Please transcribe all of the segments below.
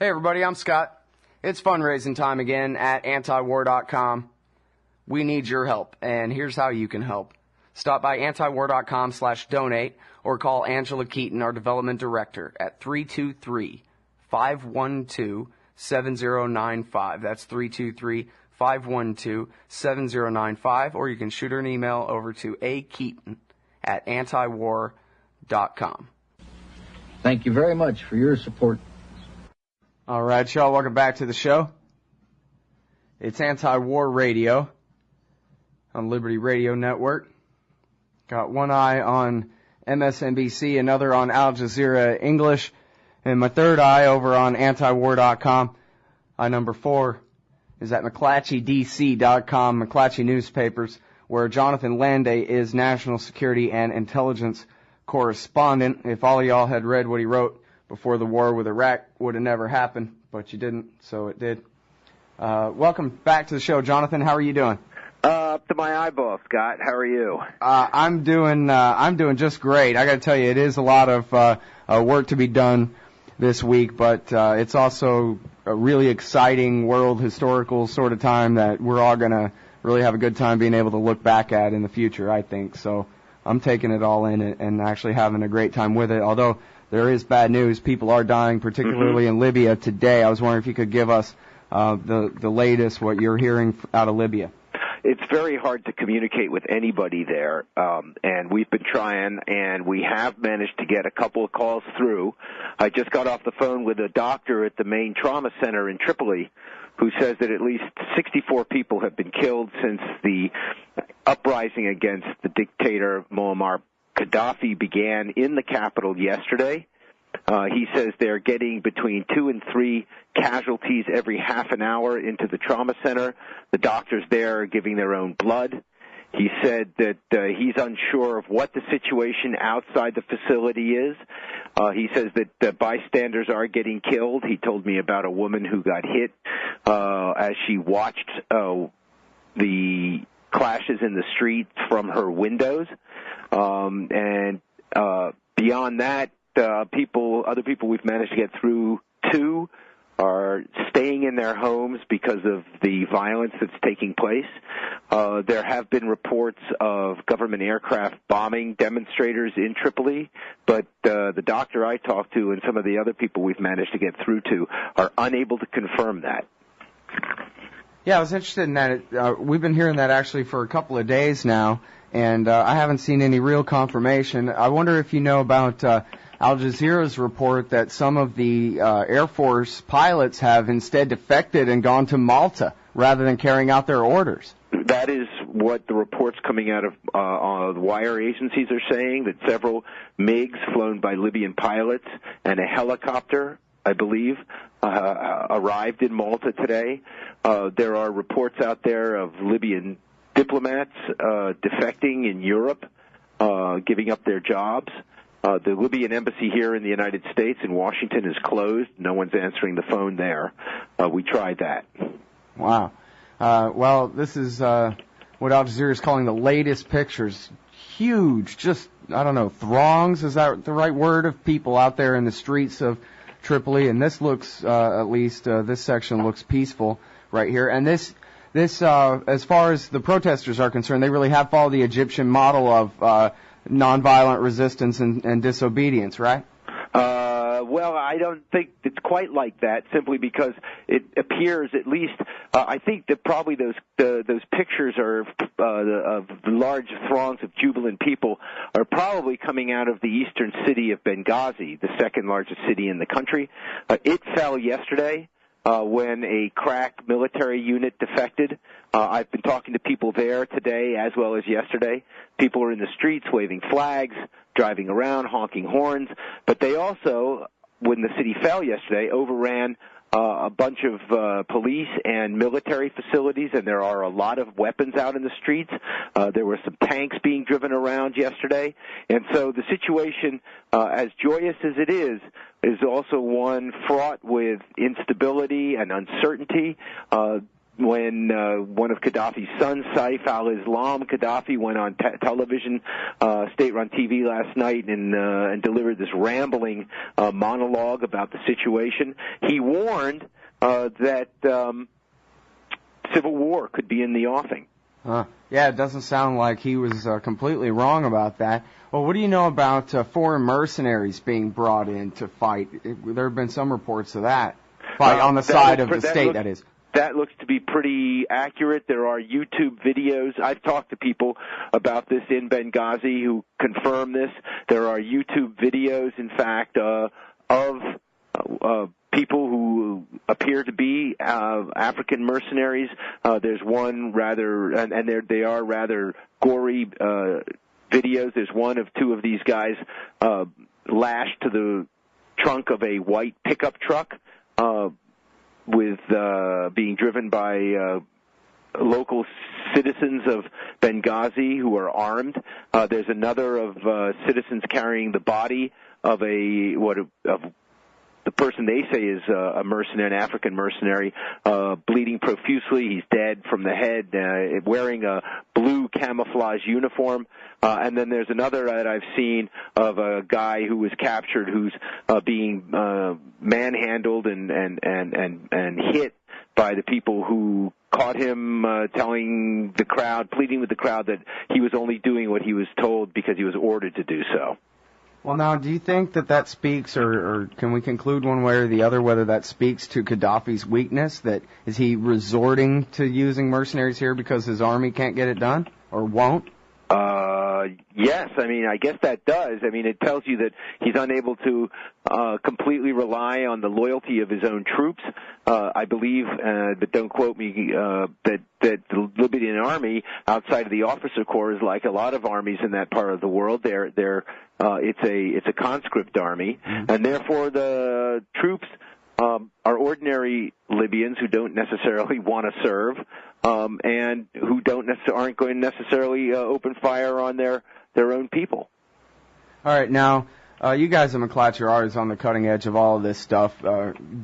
Hey everybody, I'm Scott. It's fundraising time again at antiwar.com. We need your help, and here's how you can help. Stop by antiwar.com/donate or call Angela Keaton, our development director, at 323-512-7095. That's 323-512-7095, or you can shoot her an email over to akeaton@antiwar.com. Thank you very much for your support. All right, y'all, welcome back to the show. It's Anti-War Radio on Liberty Radio Network. Got one eye on MSNBC, another on Al Jazeera English, and my third eye over on antiwar.com. Eye number 4 is at McClatchyDC.com, McClatchy Newspapers, where Jonathan Landay is National Security and Intelligence Correspondent. If all of y'all had read what he wrote before the war with Iraq, would have never happened, but you didn't, so it did. Welcome back to the show, Jonathan. How are you doing? Up to my eyeball, Scott. How are you? I'm doing just great. I got to tell you, it is a lot of work to be done this week, but it's also a really exciting world historical sort of time that we're all going to really have a good time being able to look back at in the future, I think. So I'm taking it all in and actually having a great time with it, although there is bad news. People are dying, particularly in Libya today. I was wondering if you could give us the latest, what you're hearing out of Libya. It's very hard to communicate with anybody there, and we've been trying, and we have managed to get a couple of calls through. I just got off the phone with a doctor at the main trauma center in Tripoli who says that at least 64 people have been killed since the uprising against the dictator Muammar Gaddafi began in the capital yesterday. He says they're getting between 2 and 3 casualties every half an hour into the trauma center. The doctors there are giving their own blood. He said that he's unsure of what the situation outside the facility is. He says that bystanders are getting killed. He told me about a woman who got hit as she watched the clashes in the street from her windows. And beyond that, other people we've managed to get through to are staying in their homes because of the violence that's taking place. There have been reports of government aircraft bombing demonstrators in Tripoli, but the doctor I talked to and some of the other people we've managed to get through to are unable to confirm that. Yeah, I was interested in that. We've been hearing that actually for a couple of days now, and I haven't seen any real confirmation. I wonder if you know about Al Jazeera's report that some of the Air Force pilots have instead defected and gone to Malta rather than carrying out their orders. That is what the reports coming out of the wire agencies are saying, that several MiGs flown by Libyan pilots and a helicopter, I believe, arrived in Malta today. There are reports out there of Libyan diplomats defecting in Europe, giving up their jobs. The Libyan embassy here in the United States in Washington is closed. No one's answering the phone there. We tried that. Wow. Well, this is what Al Jazeera is calling the latest pictures. Huge, just, I don't know, throngs, is that the right word, of people out there in the streets of Tripoli. And this looks, at least, this section looks peaceful right here. And this, as far as the protesters are concerned, they really have followed the Egyptian model of nonviolent resistance and disobedience, right? Well, I don't think it's quite like that, simply because it appears, at least, I think that probably those pictures are of large throngs of jubilant people are probably coming out of the eastern city of Benghazi, the second largest city in the country. It fell yesterday when a crack military unit defected. I've been talking to people there today as well as yesterday. People are in the streets waving flags, driving around, honking horns, but they also, when the city fell yesterday, overran a bunch of police and military facilities, and there are a lot of weapons out in the streets. There were some tanks being driven around yesterday. And so the situation, as joyous as it is also one fraught with instability and uncertainty. when one of Gaddafi's sons, Saif al-Islam Gaddafi, went on television, state-run TV last night and delivered this rambling monologue about the situation. He warned that civil war could be in the offing. Yeah, it doesn't sound like he was completely wrong about that. Well, what do you know about foreign mercenaries being brought in to fight? There have been some reports of that. Fight on the side of the state, that is. That looks to be pretty accurate. There are YouTube videos. I've talked to people about this in Benghazi who confirm this. There are YouTube videos, in fact, of people who appear to be African mercenaries. There's one rather, and they are rather gory videos. There's one of two of these guys lashed to the trunk of a white pickup truck with being driven by local citizens of Benghazi who are armed. There's another of citizens carrying the body of the person they say is a mercenary, an African mercenary, bleeding profusely. He's dead from the head, wearing a blue camouflage uniform. And then there's another that I've seen of a guy who was captured who's being manhandled and hit by the people who caught him pleading with the crowd that he was only doing what he was told because he was ordered to do so. Well, now, do you think that speaks, or can we conclude one way or the other, whether that speaks to Gaddafi's weakness? That is he resorting to using mercenaries here because his army can't get it done, or won't? Yes, I mean, I guess that does. I mean, it tells you that he's unable to completely rely on the loyalty of his own troops. I believe, but don't quote me, that the Libyan army, outside of the officer corps, is like a lot of armies in that part of the world. It's a conscript army, and therefore the troops are ordinary Libyans who don't necessarily want to serve, and who aren't going to necessarily open fire on their own people. All right, now, you guys at McClatchy are always on the cutting edge of all of this stuff.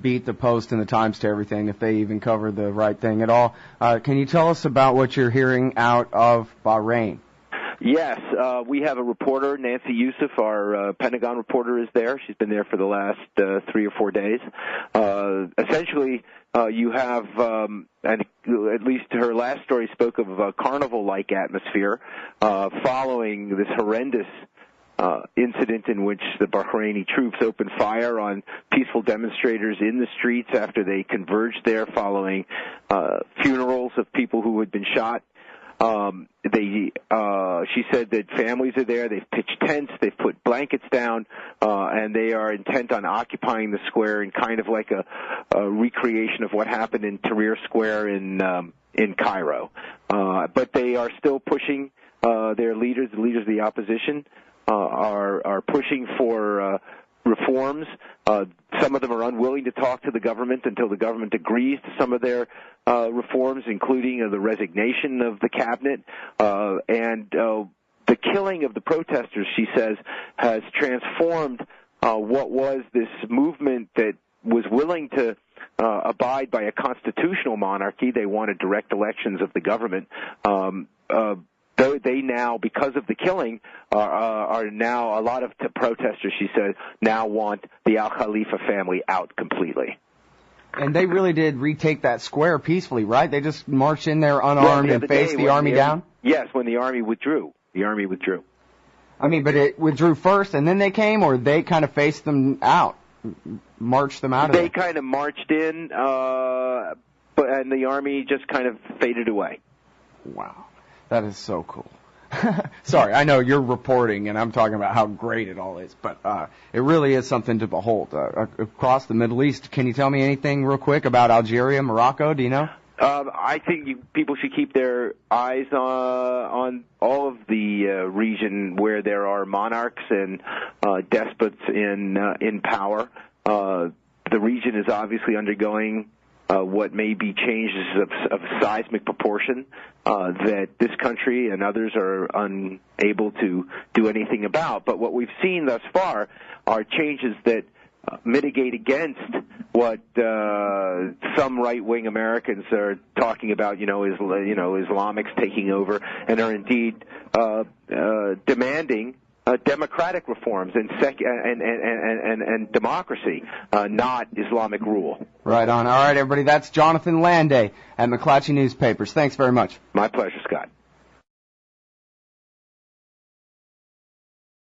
Beat the Post and the Times to everything, if they even cover the right thing at all. Can you tell us about what you're hearing out of Bahrain? Yes, we have a reporter, Nancy Youssef, our Pentagon reporter, is there. She's been there for the last 3 or 4 days. Essentially, you have, and at least her last story spoke of a carnival-like atmosphere following this horrendous incident in which the Bahraini troops opened fire on peaceful demonstrators in the streets after they converged there following funerals of people who had been shot. She said that families are there. They've pitched tents. They've put blankets down, and they are intent on occupying the square in kind of like a recreation of what happened in Tahrir Square in Cairo. But they are still pushing their leaders. The leaders of the opposition are pushing for reforms. Some of them are unwilling to talk to the government until the government agrees to some of their reforms, including the resignation of the cabinet. And the killing of the protesters, she says, has transformed what was this movement that was willing to abide by a constitutional monarchy. They wanted direct elections of the government. They now, because of the killing, are now, a lot of protesters, she said, now want the Al-Khalifa family out completely. And they really did retake that square peacefully, right? They just marched in there unarmed and faced the army down? Yes, when the army withdrew. The army withdrew. I mean, but it withdrew first and then they came, or they kind of faced them out, marched them out of there? They kind of marched in, and the army just kind of faded away. Wow. That is so cool. Sorry, I know you're reporting, and I'm talking about how great it all is, but it really is something to behold. Across the Middle East, can you tell me anything real quick about Algeria, Morocco? Do you know? I think people should keep their eyes on all of the region where there are monarchs and despots in power. The region is obviously undergoing what may be changes of seismic proportion that this country and others are unable to do anything about. But what we've seen thus far are changes that mitigate against what what some right-wing Americans are talking about, Islamics taking over, and are indeed demanding democratic reforms and democracy, not Islamic rule. Right on. All right, everybody. That's Jonathan Landay at McClatchy Newspapers. Thanks very much. My pleasure, Scott.